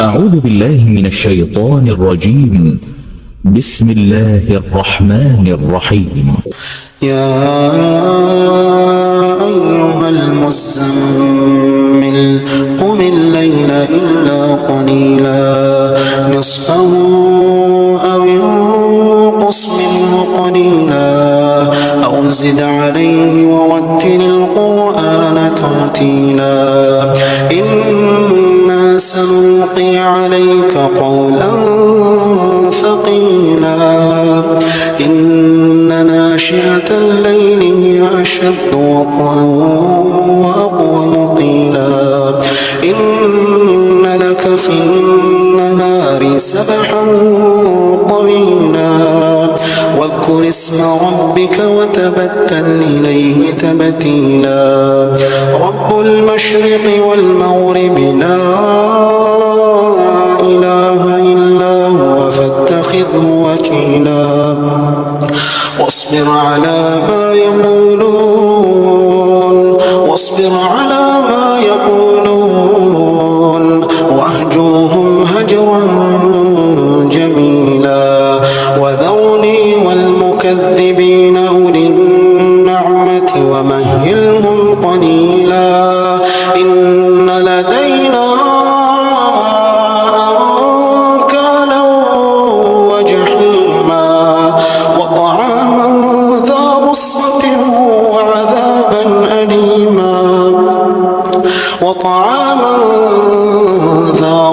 أعوذ بالله من الشيطان الرجيم. بسم الله الرحمن الرحيم. يا أيها المزمل قم الليل إلا قليلا نصفه أو ينقص منه قليلا أو زد عليه ورتل القرآن ترتيلا إنا سنلقي عليك قولا ثقيلا إن ناشئة الليل هي أشد وطئا وأقوم قيلا إن لك في النهار سبحا طويلا واذكر اسم ربك وتبتل إليه تبتيلا رب المشرق والمغرب لا إله إلا هو فاتخذه وكيلا واصبر على ما يقولون واهجرهم هجرا جميلا وذرني والمكذبين أولي النعمة ومهلهم قليلا إن لدينا أنكالا وجحيما وطعاما ذا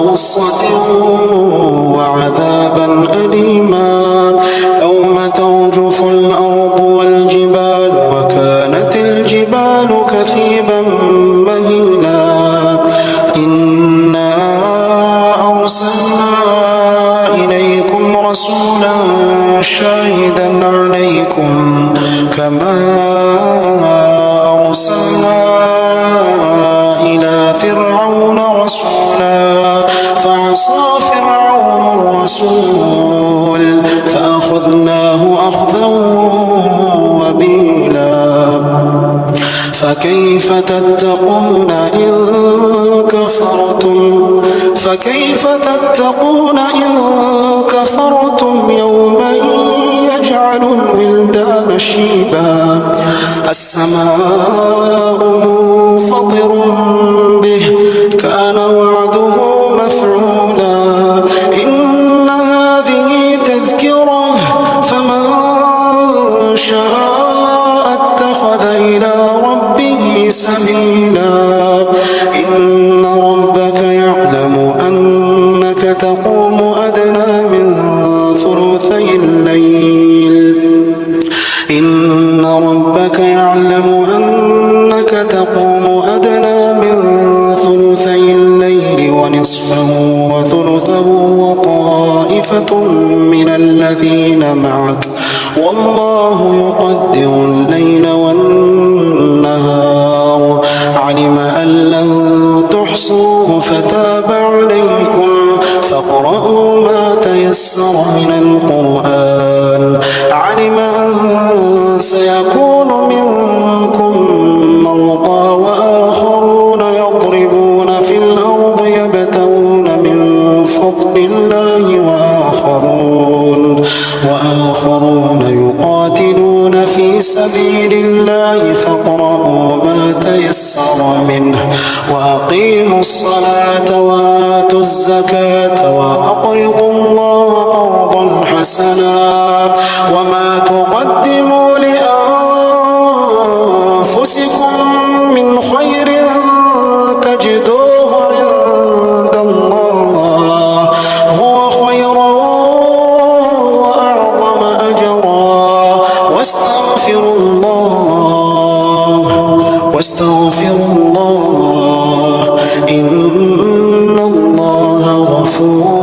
غصة وعذابا أليما يوم ترجف الأرض والجبال وكانت الجبال كثيبا مهيلا إنا أرسلنا إليكم رسولا شاهدا عليكم كما أرسلنا إلى فرعون رسولا فعصى فرعون الرسول فأخذناه أخذا وبيلا فكيف تتقون إن كفرتم يوما يجعل الولدان شيبا السماء منفطر به كان وعده مفعولا إن هذه تذكرة فمن شاء اتخذ إلى ربه سبيلا إن ربك يعلم أنك تقوم أدنى من ثلثي الليل ونصفه وثلثه وطائفة من الذين معك والله يقدر الليل والنهار علم أن لن تحصوه فتاب عليكم فاقرؤوا ما تيسر من القرآن علم أن سيكون منكم مرضى وآخرون يضربون في الأرض يبتغون من فضل الله وآخرون يقاتلون في سبيل الله فاقرؤوا ما تيسر منه وأقيموا الصلاة وآتوا الزكاة وأقرضوا الله قرضا حسنا وما تقدموا لأنفسكم من خير تجدوه عند الله هو خيرا وأعظم أجرا واستغفروا الله إن الله غفور